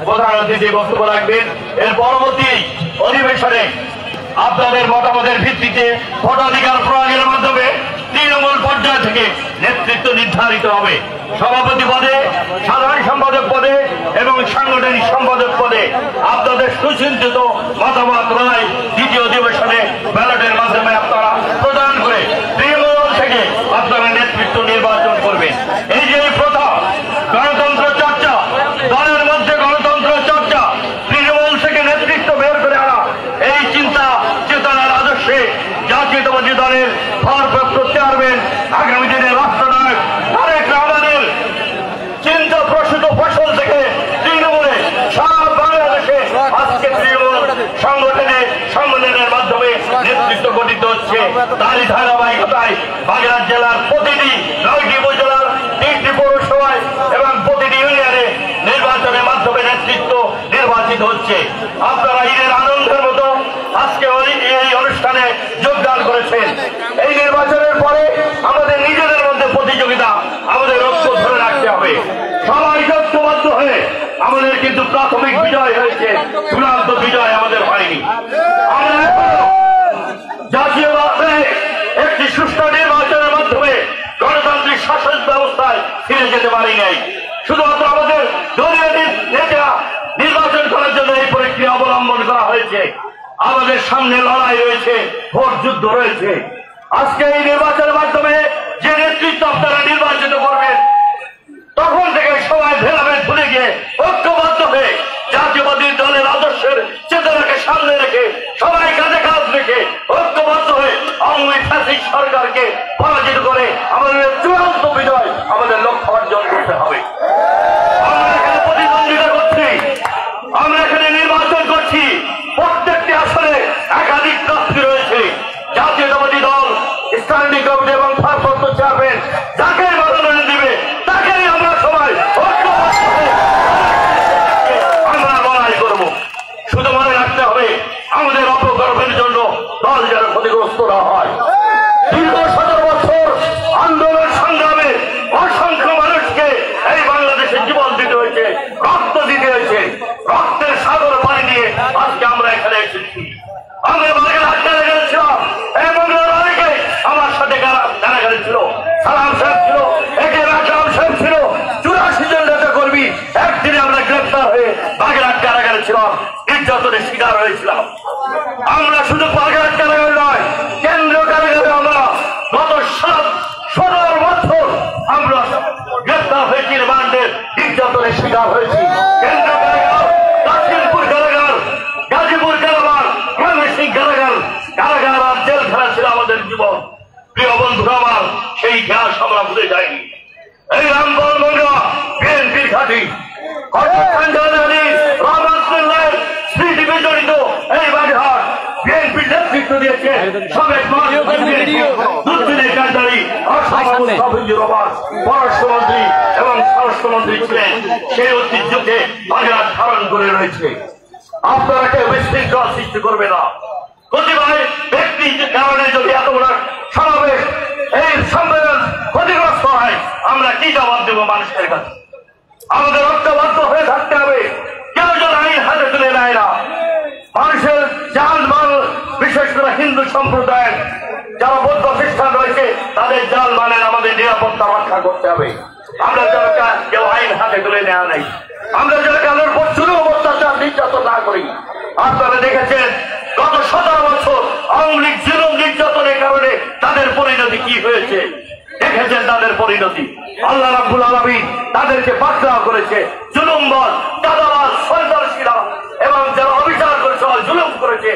প্রধান অতিথি বক্তব্য রাখবেন। এর পরবর্তী অধিবেশনে আপনাদের মতামতের ভিত্তিতে ভোটাধিকার প্রয়োগের মাধ্যমে তৃণমূল পর্যায় থেকে নেতৃত্ব নির্ধারিত হবে। সভাপতি পদে, সাধারণ সম্পাদক পদে এবং সাংগঠনিক সম্পাদক পদে আপনাদের সুচিন্তিত মতামত রায় দ্বিতীয় অধিবেশনে ব্যালটের মাধ্যমে আপনারা প্রদান করে তৃণমূল থেকে আপনারা নেতৃত্ব নির্বাচন করবেন। এই যে প্রথা গণতন্ত্র চর্চা, দলের মধ্যে গণতন্ত্র চর্চা, তৃণমূল থেকে নেতৃত্ব বের করে আনা, এই চিন্তা চেতনার আদর্শে জাতীয়তাবাদী দলের ভারপ্রাপ্ত চেয়ারম্যান আগামী দিনে রাষ্ট্রনায়ক তারেক রহমানের চিন্তা প্রসূত ফসল থেকে তৃণমূলে সারা বাংলাদেশে আজকে তৃণমূল সংগঠনের মাধ্যমে নেতৃত্ব গঠিত হচ্ছে। তারই ধারাবাহিকতায় বাগেরহাট জেলার প্রতিটি 9টি উপজেলার 3টি পৌরসভায় এবং প্রতিটি ইউনিয়নে নির্বাচনের মাধ্যমে নেতৃত্ব নির্বাচিত হচ্ছে। আপনারা ঈদের আনন্দের মতো আজকে এই অনুষ্ঠানে যোগদান করেছেন। এই নির্বাচনের পরে আমাদের নিজেদের মধ্যে প্রতিযোগিতা, আমাদের ঐক্য ধরে রাখতে হবে। সবাই ঐক্যবদ্ধ হয়ে আমাদের কিন্তু প্রাথমিক বিজয় হয়েছে, চূড়ান্ত বিজয় আমাদের হয়নি। আমরা জাতীয়ভাবে একটি সুষ্ঠু নির্বাচনের মাধ্যমে গণতান্ত্রিক শাসন ব্যবস্থায় ফিরে যেতে পারি নাই। শুধুমাত্র আমাদের দলীয় নেতা নির্বাচন করার জন্য এই প্রক্রিয়া অবলম্বন করা হয়েছে। আমাদের সামনে লড়াই রয়েছে, ভোট যুদ্ধ রয়েছে। আজকে এই নির্বাচনের মাধ্যমে যে নেতৃত্ব আপনারা নির্বাচিত করবেন, তখন থেকে সবাই ভেদাভেদ ভুলে গিয়ে ঐক্যবদ্ধ হয়ে জাতীয়বাদী দলের আদর্শের চেতনাকে সামনে রেখে সবাই কাঁধে কাঁধ রেখে ঐক্যবদ্ধ হয়ে আওয়ামী ফ্যাসিস্ট সরকারকে পরাজিত করে আমাদের চূড়ান্ত বিজয় আমাদের লক্ষ্য অর্জন করতে হবে। আমরা এখানে প্রতিদ্বন্দ্বিতা করছি, আমরা এখানে নির্বাচন করছি। প্রত্যেকটি আসনে একাধিক প্রার্থী রয়েছে। জাতীয়তাবাদী দল, স্ট্যান্ডিং কমিটি এবং ভারপ্রাপ্ত চেয়ারম্যান যাকে মনোনয়ন দিবে তাকেই আমরা সবাই আমরা লড়াই করব। শুধু মনে রাখতে হবে, আমাদের অপকর্মের জন্য দল যেন ক্ষতিগ্রস্ত না হয়। দীর্ঘ 17 বছর আন্দোলন সংগ্রামে অসংখ্য মানুষকে এই বাংলাদেশে জীবন দিতে হয়েছে, রক্ত দিতে হয়েছে। রক্তের সাগর পানি দিয়ে আজকে আমরা এখানে এসেছি। আমরা বাগেরহাট কারাগারে ছিলাম, এই মঙ্গলার অনেকে আমার সাথে কারাগারে ছিল। সালাম সাহেব ছিল, একের আকরাম সাহেব ছিল, 84 জন নেতা কর্মী একদিনে আমরা গ্রেফতার হয়ে বাগেরহাট কারাগারে ছিলাম, নির্যাতনের শিকার হয়েছিলাম। আমরা শুধু বাগেরহাট কারাগারে নয়, কেন্দ্রীয় কারাগারে আমরা গত 17 বছর আমরা গ্রেফতার হয়েছি, রিমান্ডের নির্যাতনের শিকার হয়েছি। কেন্দ্রীয় কারাগার, কাশিমপুর কারাগার, গাজীপুর কারাগার, ময়মনসিংহ কারাগার, কারাগার আর জেলখানা ছিল আমাদের জীবন। প্রিয় বন্ধুরা আমার, সেই ইতিহাস আমরা ভুলে যাইনি। এই রামপাল মঙ্গা বিএনপির ঘাঁটি, স্মৃতি বিজড়িত এই বাগেরহাট বিএনপির নেতৃত্ব দিয়েছে পররাষ্ট্রমন্ত্রী এবং স্বরাষ্ট্রমন্ত্রী ছিলেন। সেই ঐতিহ্যকে বাগেরহাট ধারণ করে রয়েছে। আপনারা কেউ বিশৃঙ্খলা সৃষ্টি করবে না। প্রতিভায় ব্যক্তি কারণে যদি এত বড় সমাবেশ, এই সম্মেলন ক্ষতিগ্রস্ত হয়, আমরা কি জবাব দেব মানুষের কাছে? আমাদের ঐক্যবদ্ধ হয়ে থাকতে হবে। কেউ যেন আইন হাতে তুলে নেয় না। মানুষের জানমাল, বিশেষ করে হিন্দু সম্প্রদায়ের যারা বৌদ্ধ খ্রিস্টান রয়েছে, তাদের জানমালের আমাদের নিরাপত্তা রক্ষা করতে হবে। আমরা যেন কেউ আইন হাতে তুলে নেওয়া নেই। আমরা যেন কারোর উপর জুলুম অত্যাচার নির্যাতন না করি। আপনারা দেখেছেন গত 17 বছর আওয়ামী লীগ জুলুম নির্যাতনের কারণে তাদের পরিণতি কি হয়েছে, দেখেছেন তাদের পরিণতি। আল্লাহ রাব্বুল আলামিন তাদেরকে পাকড়াও করেছে। জুলুম বল, চাঁদাবাজ, সন্ত্রাসীরা এবং যারা অবিচার করেছে, জুলুম করেছে,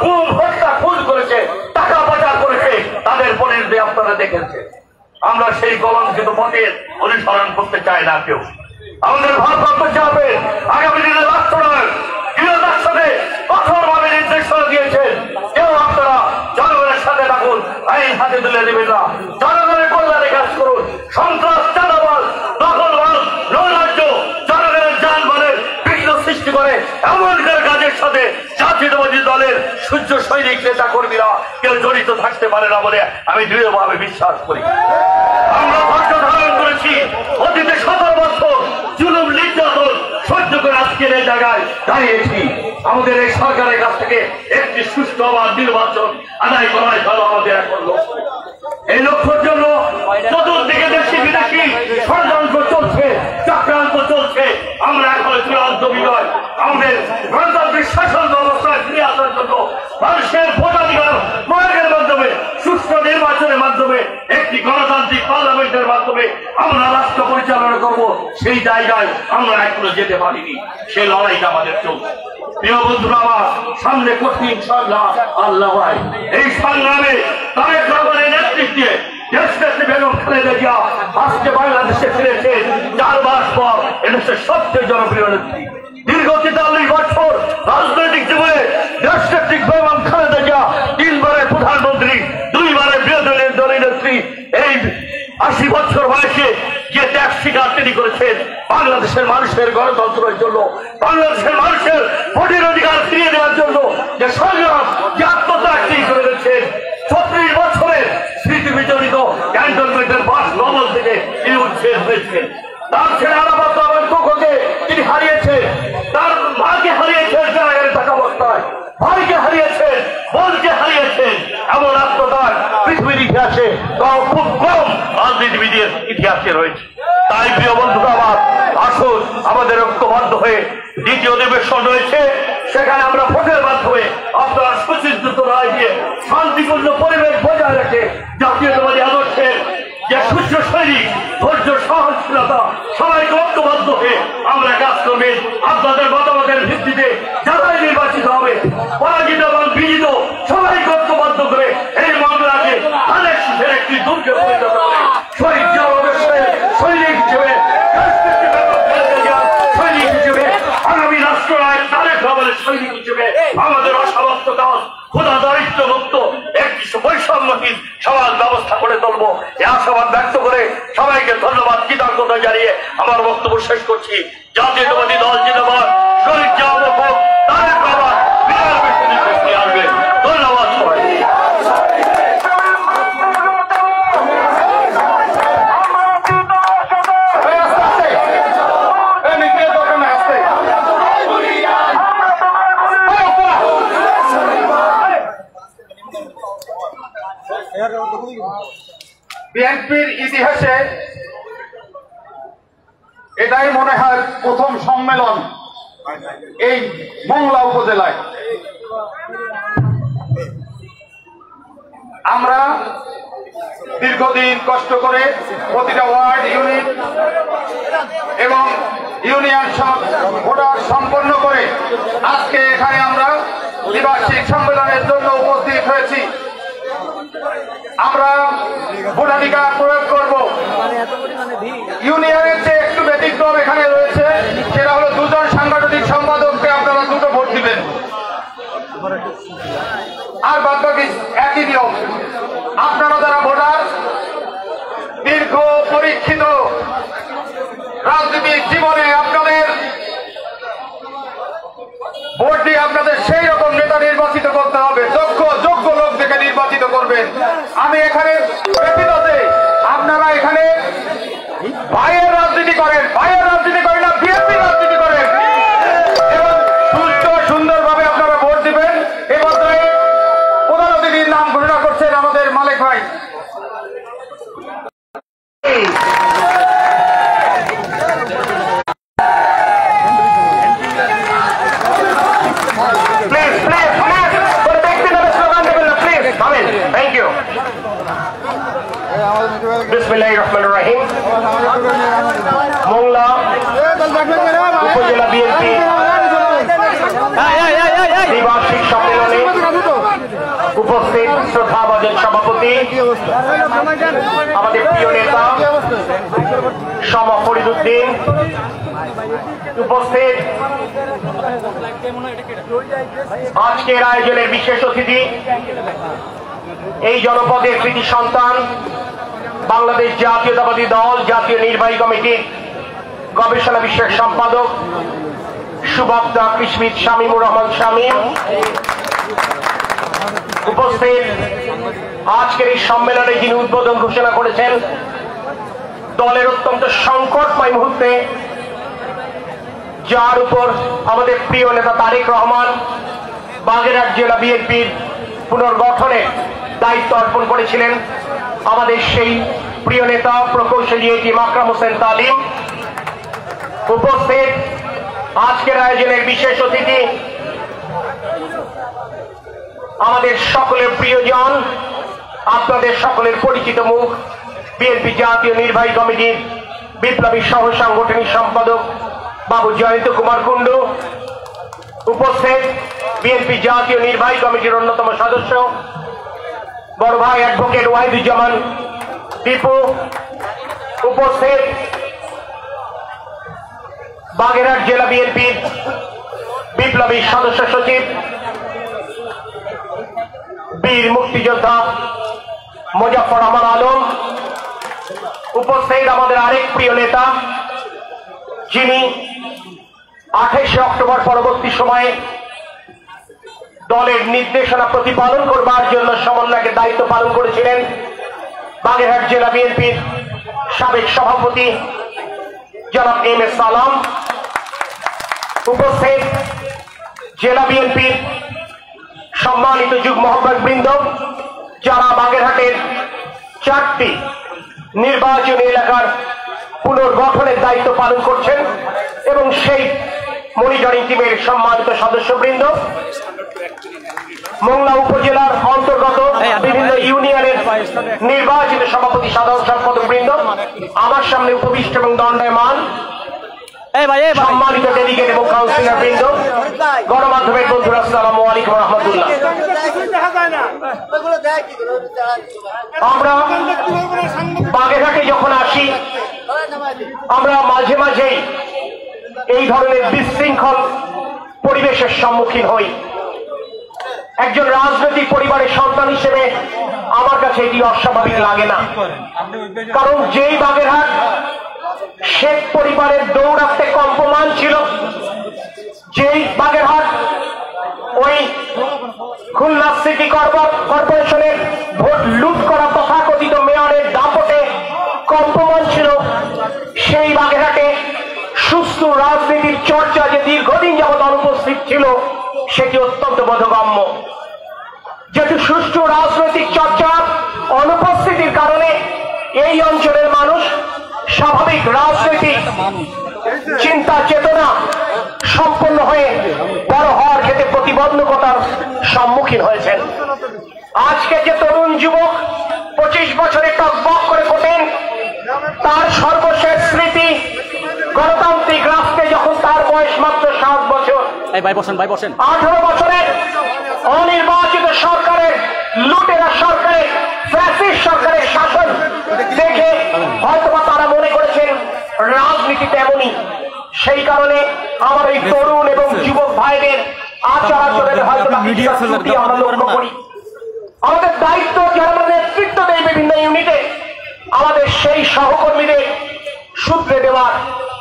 খুন হত্যা খুন করেছে, টাকা পাচার করেছে, তাদের পরিণতি আপনারা দেখেছেন। আমরা সেই কলঙ্কিত পথের অনুসরণ করতে চাই না কেউ। আমাদের ভারপ্রাপ্ত চেয়ারম্যান আগামী দিনে রাষ্ট্রনায়ক দৃঢ়তার সাথে কঠোরভাবে নির্দেশনা দিয়েছেন। কেউ আপনারা জনগণের সাথে থাকুন, আইন হাতে তুলে দেবেন না। জনগণের কল্যাণে কাজ করুন। সন্ত্রাস, চাঁদাবাজ, দখলবাজ, নৈরাজ্য, জনগণের জানমালের বিঘ্ন সৃষ্টি করে এমনকার কাজের সাথে জাতীয়তাবাদী দলের সূর্য সৈনিক নেতা কর্মীরা কেউ জড়িত থাকতে পারে না বলে আমি দৃঢ়ভাবে বিশ্বাস করি। আমরা ধৈর্য ধারণ করেছি। অতীতে 17 বছর জুলুম নির্যাতন সহ্য করে আজকের এই জায়গায় দাঁড়িয়েছি। আমাদের এই সরকারের কাছ থেকে একটি সুষ্ঠু আবার নির্বাচন আদায় করাই হলো আমাদের এখন লক্ষ্য। এই লক্ষ্যের জন্য চতুর্দিকে দেশি বিদেশি ষড়যন্ত্র চলছে, চক্রান্ত চলছে। আমরা এখন চূড়ান্ত বিজয় আমাদের গণতান্ত্রিক শাসন ব্যবস্থায় ফিরে আসার জন্য মানুষের ভোটাধিকার প্রয়োগের মাধ্যমে, সুষ্ঠু নির্বাচনের মাধ্যমে, একটি গণতান্ত্রিক পার্লামেন্টের মাধ্যমে আমরা রাষ্ট্র পরিচালনা করব। সেই জায়গায় আমরা এখনো যেতে পারিনি। সেই লড়াইটা আমাদের চলছে। প্রিয় বন্ধুরা আমার, সামনে কঠিন সংগ্রাম। আল্লাহ ভাই, এই সংগ্রামে তারেক রহমানের নেতৃত্বে দেশনেত্রী বেগম খালেদা জিয়া আজকে বাংলাদেশে ফিরেছে 4 মাস পর। এদেশের সবচেয়ে জনপ্রিয় নেত্রী। দীর্ঘ 43 বছর রাজনৈতিক জীবনে দেশনেত্রী বেগম খালেদা জিয়া 3 বারের প্রধানমন্ত্রী, 2 বারের বিরোধী দলীয় নেত্রী। এই 80 বছর বয়সে যে ত্যাগ স্বীকার তিনি করেছেন বাংলাদেশের মানুষের গণতন্ত্রের জন্য, বাংলাদেশের মানুষের ভোটের অধিকার ফিরিয়ে দেওয়ার জন্য যে সংগ্রাম, যে আত্মত্যাগ তিনি করে গেছেন। 36 বছরের স্মৃতি বিজড়িত ক্যান্টনমেন্টের বাস ভবন থেকে তিনি উচ্ছেদ হয়েছেন। তার ছেলে আরাফাত রহমান কোকোকে তিনি হারিয়েছেন, তার মাকে হারিয়েছেন কারাগারে থাকা অবস্থায়, ভাইকে হারিয়েছেন, বোনকে হারিয়েছেন। এমন আত্মত্যাগ পৃথিবীর ইতিহাসে খুব কম রাজনীতিবিদের ইতিহাসে রয়েছে। তাই প্রিয় বন্ধুরা আমার, আসুন আমাদের ঐক্যবদ্ধ হয়ে দ্বিতীয় অধিবেশন রয়েছে, সেখানে আমরা ভোটের মাধ্যমে আপনারা সুচিন্তিত রায় দিয়ে শান্তিপূর্ণ পরিবেশ বজায় রেখে জাতীয়তাবাদী আদর্শের যে সূর্য সৈনিক, ধৈর্য, সহনশীলতা, সবাইকে ঐক্যবদ্ধ হয়ে আমরা কাজ করবেন। আপনাদের মতামতের ভিত্তিতে যারাই নির্বাচিত হবে, পরাজিত এবং বিজিত, সবাইকে ঐক্যবদ্ধ করে এই মামলাকে ধানের শীষের একটি দুর্গে পরিণত করে শহীদ জনগণের সৈনিক হিসেবে, সৈনিক হিসেবে, আগামী রাষ্ট্রনায়ক তারেক রহমানের সৈনিক হিসেবে আমাদের অসমাপ্ত কাজ ক্ষুধা দারিদ্র মুক্ত একটি বৈষম্যহীন সমাজ ব্যবস্থা করে তুলব। এই আশাবাদ ব্যক্ত করে সবাইকে ধন্যবাদ, কৃতজ্ঞতা জানিয়ে আমার বক্তব্য শেষ করছি। জাতীয়তাবাদী দল জিন্দাবাদ, শহীদ জিয়াউর রহমান, তারেক রহমান বিরাট বেশি নির্বাচনে আসবে। ধন্যবাদ সবাই। বিএনপির ইতিহাসে এটাই মনে হয় প্রথম সম্মেলন এই মংলা উপজেলায়। আমরা দীর্ঘদিন কষ্ট করে প্রতিটা ওয়ার্ড, ইউনিট এবং ইউনিয়ন সব ভোটার সম্পন্ন করে আজকে এখানে আমরা দ্বিবার্ষিক সম্মেলনের জন্য উপস্থিত হয়েছি। আমরা ভোটাধিকার প্রয়োগ করব। ইউনিয়নের যে একটু ব্যতিক্রম এখানে রয়েছে, সেটা হলো 2 জন সাংগঠনিক সম্পাদককে আপনারা 2টো ভোট দিবেন, আর বাদ বাকি একই নিয়ম। আপনারা যারা ভোটার, দীর্ঘ পরীক্ষিত রাজনীতির জীবনে আপনাদের ভোট দিয়ে আপনাদের সেই রকম নেতা নির্বাচিত করতে হবে, যোগ্য লোক দেখে নির্বাচিত করবেন। আমি এখানে ব্যতীত যে আপনারা এখানে ভাইয়ের রাজনীতি করেন, না বিএনপি রাজনীতি করেন, এবং সুস্থ সুন্দরভাবে আপনারা ভোট দিবেন। এ পর্যায়ে প্রধান অতিথির নাম ঘোষণা করছেন আমাদের মালিক ভাই। বিসমিল্লাহিররহমানিররহিম। মোংলা উপজেলা বিএনপি দ্বিবার্ষিক সম্মেলনে উপস্থিত শ্রদ্ধাভাজন সভাপতি, আমাদের প্রিয় নেতা শামা ফরিদউদ্দিন, উপস্থিত আজকের আয়োজনের বিশেষ অতিথি, এই জনপদের কৃতি সন্তান, বাংলাদেশ জাতীয়তাবাদী দল জাতীয় নির্বাহী কমিটির গবেষণা বিষয়ক সম্পাদক সুবক্তা কৃষিবিদ শামীমুর রহমান শামীম, উপস্থিত আজকের এই সম্মেলনে যিনি উদ্বোধন ঘোষণা করেছেন, দলের অত্যন্ত সংকটময় মুহূর্তে যার উপর আমাদের প্রিয় নেতা তারেক রহমান বাগেরহাট জেলা বিএনপির পুনর্গঠনে দায়িত্ব অর্পণ করেছিলেন। আমাদের সেই প্রিয় নেতা প্রকৌশলী এটি আকরাম হোসেন তালিম উপস্থিত। আজকের আয়োজনের বিশেষ অতিথি আমাদের সকলের প্রিয়জন, আপনাদের সকলের পরিচিত মুখ, বিএনপি জাতীয় নির্বাহী কমিটির বিপ্লবী সহ সাংগঠনিক সম্পাদক বাবু জয়ন্ত কুমার কুণ্ডু উপস্থিত। বিএনপি জাতীয় নির্বাহী কমিটির অন্যতম সদস্য বড় ভাই অ্যাডভোকেট ওয়াহিদুজ্জামান টিপু উপস্থিত। বাগেরহাট জেলা বিএনপির বিপ্লবী সদস্য সচিব বীর মুক্তিযোদ্ধা মোজাফফর রহমান আলম উপস্থিত। আমাদের আরেক প্রিয় নেতা, যিনি 28 অক্টোবর পরবর্তী সময়ে দলের নির্দেশনা প্রতিপালন করবার জন্য সমন্বয়কের দায়িত্ব পালন করেছিলেন, বাগেরহাট জেলা বিএনপির সাবেক সভাপতি জনাব এম এ সালাম উপস্থিত। জেলা বিএনপির সম্মানিত যুগ্ম আহ্বায়ক বৃন্দ, যারা বাগেরহাটের 4টি নির্বাচনী এলাকার পুনর্গঠনের দায়িত্ব পালন করছেন, এবং সেই মনিটরিং টিমের সম্মানিত সদস্যবৃন্দ, মোংলা উপজেলার অন্তর্গত বিভিন্ন ইউনিয়নের নির্বাচিত সভাপতি সাধারণ সম্পাদক বৃন্দ, আমার সামনে উপবিষ্ট এবং দণ্ডায়মান সম্মানিত ডেলিগেট এবং কাউন্সিলর বৃন্দ, গণমাধ্যমের বন্ধুরা, আসসালামু আলাইকুম ওয়া রাহমাতুল্লাহ। আমরা বাগেরহাটে যখন আসি, আমরা মাঝে মাঝেই এই ধরনের বিশৃঙ্খল পরিবেশের সম্মুখীন হই। একজন রাজনৈতিক পরিবারের সন্তান হিসেবে আমার কাছে এটি অস্বাভাবিক লাগে না, কারণ যেই বাগেরহাট শেখ পরিবারের দৌড়াতে কম্পমান ছিল, যেই বাগেরহাট ওই খুলনা সিটি কর্পোরেশনের ভোট লুট করা তথাকথিত মেয়রের দাপটে কম্পমান ছিল, সেই বাগেরহাটে সুস্থ রাজনীতির চর্চা যে দীর্ঘদিন যাবৎ অনুপস্থিত ছিল, সেটি অত্যন্ত বোধগম্য। যেহেতু সুষ্ঠু রাজনৈতিক চর্চা অনুপস্থিতির কারণে এই অঞ্চলের মানুষ স্বাভাবিক রাজনৈতিক চিন্তা চেতনা সম্পন্ন হয়ে বড় হওয়ার ক্ষেত্রে প্রতিবন্ধকতার সম্মুখীন হয়েছেন। আজকে যে তরুণ যুবক 25 বছরে টকবক করে ফোটেন, তার সর্বশেষ স্মৃতি গণতান্ত্রিক রাষ্ট্রে যখন তার বয়স মাত্র 7 বছর, 18 বছরের অনির্বাচিত সরকারের, লুটেরা সরকারের, ফ্যাসিস্ট সরকারের শাসন দেখে হয়তোবা তারা মনে করেছেন রাজনীতিতে এমনই। সেই কারণে আমার এই তরুণ এবং যুবক ভাইদের আচার আচরণে হয়তো আমরা লক্ষ্য করি। আমাদের দায়িত্ব, যারা আমরা নেতৃত্ব দেয় বিভিন্ন ইউনিটে, আমাদের সেই সহকর্মীদের সূত্রে দেওয়ার।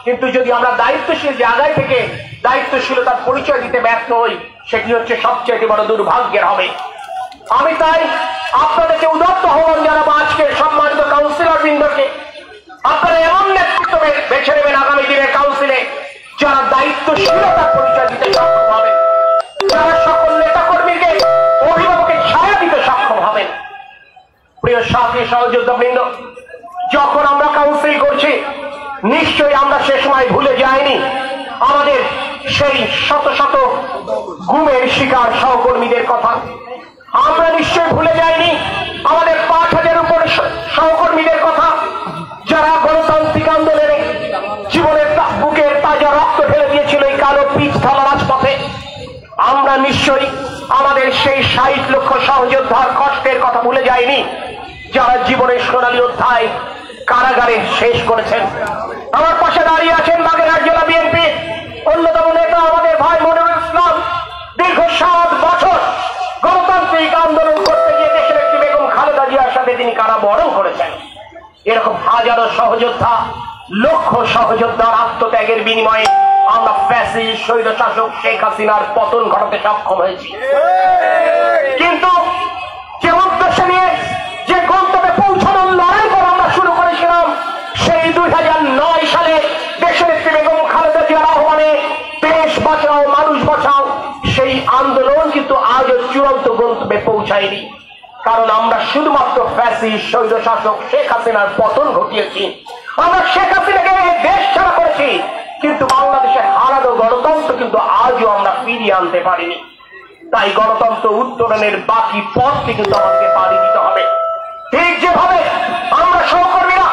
কিন্তু যদি আমরা দায়িত্বশীল জায়গায় থেকে দায়িত্বশীলতার পরিচয় দিতে ব্যর্থ হই, সেটি হচ্ছে সবচেয়ে বড় দুর্ভাগ্যের হবে। আমি তাই আপনাদেরকে উদাত্ত আহ্বান জানাবো, আজকের সম্মানিত কাউন্সিলর বৃন্দকে, আপনারা এমন নেতৃত্ব বেছে নেবেন আগামী দিনের কাউন্সিলে যারা দায়িত্বশীলতার পরিচয় দিতে সক্ষম হবেন, যারা সকল নেতা কর্মীকে অভিভাবকের ছায়া দিতে সক্ষম হবেন। প্রিয় সাথী সহযোদ্ধা বৃন্দ, যখন আমরা কাউন্সিল করছি, নিশ্চয়ই আমরা সে সময় ভুলে যাইনি আমাদের সেই শত শত গুমের শিকার সহকর্মীদের কথা। আমরা নিশ্চয়ই ভুলে যাইনি আমাদের 5,000 উপর সহকর্মীদের কথা, যারা গণতান্ত্রিক আন্দোলনে জীবনের বুকের তাজা রক্ত ঢেলে দিয়েছিল এই কালো পিচ ঢালা রাজপথে। আমরা নিশ্চয়ই আমাদের সেই 60 লক্ষ সহযোদ্ধার কষ্টের কথা ভুলে যাইনি, যারা জীবনের সোনালী অধ্যায় কারাগারে শেষ করেছেন। আমার পাশে দাঁড়িয়ে আছেন বাগেরহাট জেলা বিএনপি অন্যতম নেতা আমাদের ভাই মনিরুল ইসলাম। দীর্ঘ 7 বছর গণতান্ত্রিক আন্দোলন করতে গিয়ে দেশের একটি বেগম খালেদা জিয়ার সাথে তিনি কারাবরণ করেছেন। এরকম হাজারো সহযোদ্ধা, লক্ষ সহযোদ্ধার আত্মত্যাগের বিনিময়ে আমরা ফ্যাসিস্ট স্বৈরশাসক শেখ হাসিনার পতন ঘটাতে সক্ষম হয়েছি। কিন্তু যে উদ্দেশ্য নিয়ে, যে গন্তব্যে পৌঁছানোর লড়াই করে আমরা শুরু করেছিলাম, সেই 2009 সালে দেশের একটি বেগম খালেদা জিয়ার আহ্বানে বাঁচাও মানুষ বাঁচাও সেই আন্দোলন কিন্তু আজও চূড়ান্ত গন্তব্যে পৌঁছায়নি। কারণ আমরা শুধুমাত্র ফ্যাসিস্ট স্বৈরশাসক শেখ হাসিনার পতন ঘটিয়েছি, আমরা শেখ হাসিনাকে দেশ ছাড়া করেছি, কিন্তু বাংলাদেশের হারানো গণতন্ত্র কিন্তু আজও আমরা ফিরিয়ে আনতে পারিনি। তাই গণতন্ত্র উত্তরণের বাকি পথটি কিন্তু আমাদেরকে পাড়ি দিতে হবে। ঠিক যেভাবে আমরা সহকর্মীরা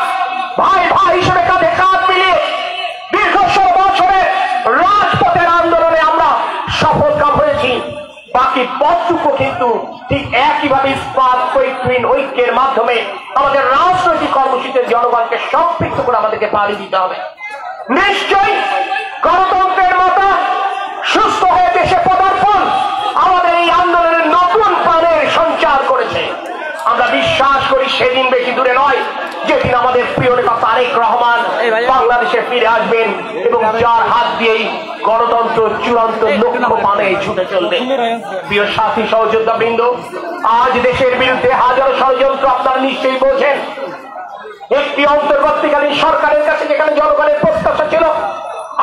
ভাই ভাই হিসেবে কাঁধে কাঁধ মিলিয়ে দীর্ঘ ১৬ বছরের রাজপথের আন্দোলনে আমরা সফল কাম হয়েছি, বাকি পথটুকু কিন্তু ঠিক একইভাবে ইস্পাত ঐক্যের মাধ্যমে আমাদের রাজনৈতিক কর্মসূচির জনগণকে সম্পৃক্ত করে আমাদেরকে পাড়ি দিতে হবে। নিশ্চয়ই গণতন্ত্রের মাতা সুস্থ হয়ে দেশে পদার্পণ আমাদের এই আন্দোলনের নতুন প্রাণের সঞ্চার করেছে। আমরা বিশ্বাস করি সেদিন বেশি দূরে নয় যেদিন আমাদের প্রিয় নেতা তারেক রহমান বাংলাদেশে ফিরে আসবেন এবং যার হাত দিয়েই গণতন্ত্র চূড়ান্ত লক্ষ্য মানে ছুটে চলবে। প্রিয় সাথী সহযোদ্ধা বৃন্দ, আজ দেশের বিরুদ্ধে হাজারো ষড়যন্ত্র আপনারা নিশ্চয়ই বোঝেন। একটি অন্তর্বর্তীকালীন সরকারের কাছে যেখানে জনগণের প্রত্যাশা ছিল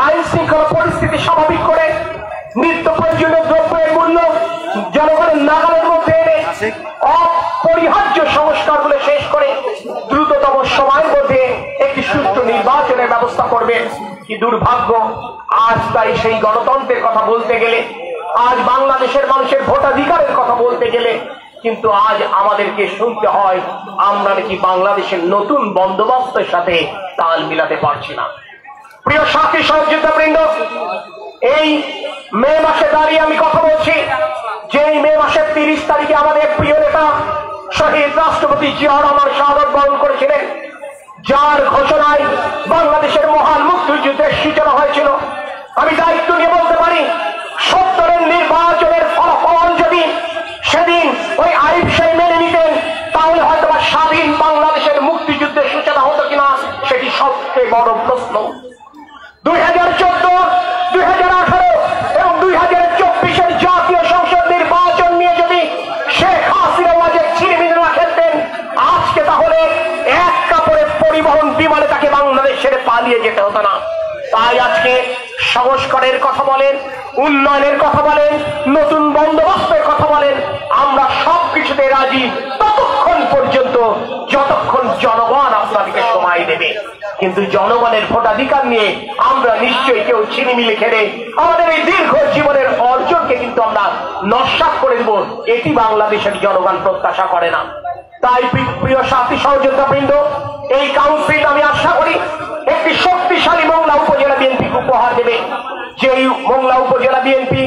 আইন শৃঙ্খলা পরিস্থিতি স্বাভাবিক করে নিত্য প্রয়োজনীয় দ্রব্যের মূল্য জনগণের নাগালের মধ্যে এনে অপরিহার্য সংস্কারগুলো শেষ করে দ্রুততম সময়ের মধ্যে একটি সুষ্ঠু নির্বাচনের ব্যবস্থা করবে। কি দুর্ভাগ্য, আজ তাই সেই গণতন্ত্রের কথা বলতে গেলে, আজ বাংলাদেশের মানুষের ভোটাধিকারের কথা বলতে গেলে কিন্তু আজ আমাদেরকে শুনতে হয় আমরা নাকি বাংলাদেশের নতুন বন্দোবস্তের সাথে তাল মিলাতে পারছি না। প্রিয় সাথী সহযোদ্ধা বৃন্দ, এই মে মাসে দাঁড়িয়ে আমি কথা বলছি, যেই মে মাসের 30 তারিখে আমাদের প্রিয় নেতা শহীদ রাষ্ট্রপতি জিয়া রহমান শাহাদত বরণ করেছিলেন, যার ঘোষণায় বাংলাদেশের মহান মুক্তিযুদ্ধের সূচনা হয়েছিল। আমি দায়িত্ব নিয়ে বলতে পারি 70-এর নির্বাচনের ফলাফল যদি সেদিন ওই আইব সাহেব মেনে নিতেন তাহলে হয়তো স্বাধীন বাংলাদেশের মুক্তিযুদ্ধের সূচনা হতো কিনা সেটি সবচেয়ে বড় প্রশ্ন। 2014, 2018 এবং 2024-এর জাতীয় সংসদ নির্বাচন নিয়ে যদি শেখ হাসিনা মাঝে ছিনিমিনি না খেলতেন আজকে তাহলে এক কাপড়ে পরিবহন বিমানে তাকে বাংলাদেশ ছেড়ে পালিয়ে যেতে হতো না। তাই আজকে সংস্কারের কথা বলেন, উন্নয়নের কথা বলেন, নতুন বন্দোবস্তের কথা বলেন, আমরা সবকিছুতে রাজি ততক্ষণ পর্যন্ত যতক্ষণ জনগণ আপনাদেরকে সময় দেবে। কিন্তু জনগণের ভোটাধিকার নিয়ে আমরা নিশ্চয়ই কেউ ছিনিমিনি খেলে আমাদের এই দীর্ঘ জীবনের অর্জনকে কিন্তু আমরা নস্যাৎ করে দেব, এটি বাংলাদেশের জনগণ প্রত্যাশা করে না। তাই প্রিয় সাথী সহযোদ্ধা বৃন্দ, এই কাউন্সিল আমি আশা করি একটি শক্তিশালী মোংলা উপজেলা বিএনপিকে উপহার দেবে, যেই মোংলা উপজেলা বিএনপি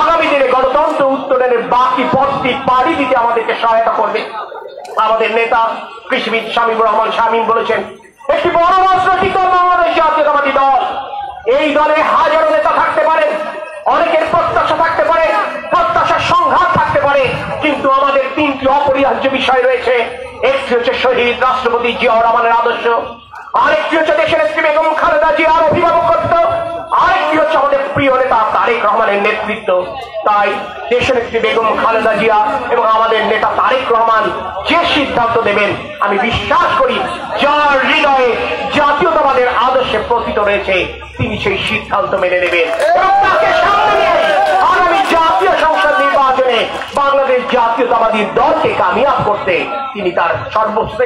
আগামী দিনে গণতন্ত্র উত্তরণের বাকি পথটি পাড়ি দিতে আমাদেরকে সহায়তা করবে। আমাদের নেতা কৃষিবিদ শামীমুর রহমান শামীম বলেছেন, একটি বড় রাজনৈতিক দল বাংলাদেশ জাতীয়তাবাদী দল, এই দলে হাজারো নেতা থাকতে পারে, অনেকের প্রত্যাশা থাকতে পারে, প্রত্যাশার সংঘাত থাকতে পারে, কিন্তু আমাদের 3টি অপরিহার্য বিষয় রয়েছে। একটি হচ্ছে শহীদ রাষ্ট্রপতি জিয়া রহমানের আদর্শ, আরেকটি হচ্ছে দেশের নেত্রী বেগম খালেদা জিয়ার অভিভাবকত্ব, আরেকটি হচ্ছে আমাদের প্রিয় নেতা তারেক রহমানের নেতৃত্ব। তাই দেশনেত্রী বেগম খালেদা জিয়া এবং আমাদের নেতা তারেক রহমান যে সিদ্ধান্ত দেবেন আমি বিশ্বাস করি যার হৃদয়ে জাতীয়তাবাদের আদর্শে প্রথিত রয়েছে তিনি সেই সিদ্ধান্ত মেনে নেবেন এবং তাকে সামনে নিয়ে আগামী জাতীয় সংসদ নির্বাচনে বাংলাদেশ জাতীয়তাবাদী দলকে কামিয়াব করতে তিনি তার সর্বোচ্চ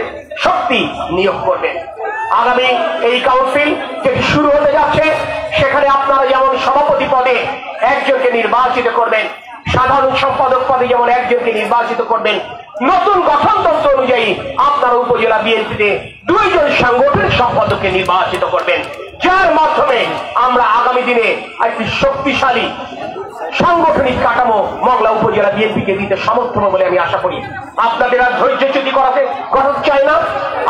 শক্তি নিয়োগ করবেন। আগামী এই কাউন্সিল যেটি শুরু হতে যাচ্ছে সেখানে আপনারা যেমন সভাপতি পদে একজনকে নির্বাচিত করবেন, সাধারণ সম্পাদক পদে যেমন একজনকে নির্বাচিত করবেন, নতুন গঠনতন্ত্র অনুযায়ী আপনারা উপজেলা বিএনপিতে 2 জন সাংগঠনিক সম্পাদককে নির্বাচিত করবেন, যার মাধ্যমে আমরা আগামী দিনে একটি শক্তিশালী সাংগঠনিক কাঠামো মংলা উপজেলা বিএনপিকে দিতে সমর্থন বলে আমি আশা করি। আপনাদের আর ধৈর্যচ্যুতি করাতে চাই না,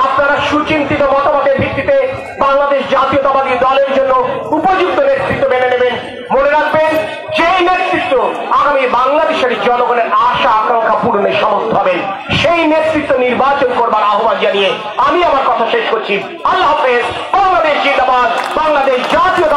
আপনারা সুচিন্তিত মতামতের ভিত্তিতে বাংলাদেশ জাতীয়তাবাদী দলের জন্য উপযুক্ত নেতৃত্ব মেনে নেবেন। মনে রাখবেন যেই নেতৃত্ব আগামী বাংলাদেশের জনগণের আশা আকাঙ্ক্ষা পূরণে সমর্থ হবেন সেই নেতৃত্ব নির্বাচন করবার আহ্বান জানিয়ে আমি আমার কথা শেষ করছি। আল্লাহ হাফেজ। বাংলাদেশ জিন্দাবাদ, বাংলাদেশ জাতীয়